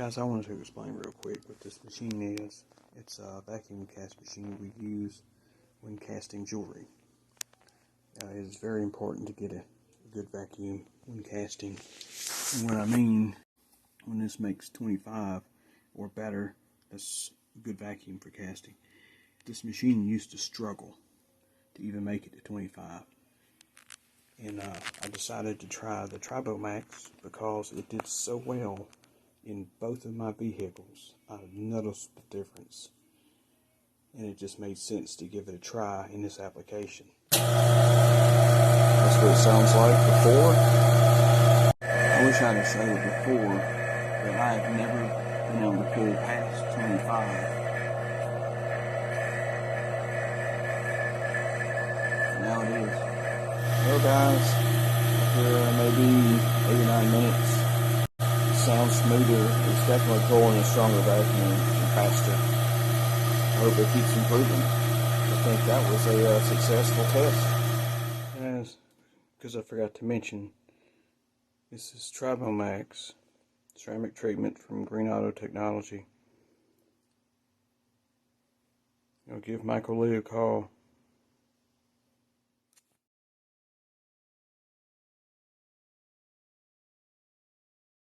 Guys, I wanted to explain real quick what this machine is. It's a vacuum cast machine we use when casting jewelry. It is very important to get a good vacuum when casting. And what I mean, when this makes 25 or better, that's a good vacuum for casting. This machine used to struggle to even make it to 25. And I decided to try the TRIBO-MAX because it did so well in both of my vehicles. I noticed the difference, and it just made sense to give it a try in this application. That's what it sounds like before. I wish I had said it before, but I have never been able to pull past 25. Now it is. Well guys, after maybe 8 or 9 minutes, sounds smoother. It's definitely pulling a stronger vacuum and faster. I hope it keeps improving. I think that was a successful test. Guys, because I forgot to mention, this is TRIBO-MAX ceramic treatment from nanotechnology. Give Michael Lee a call.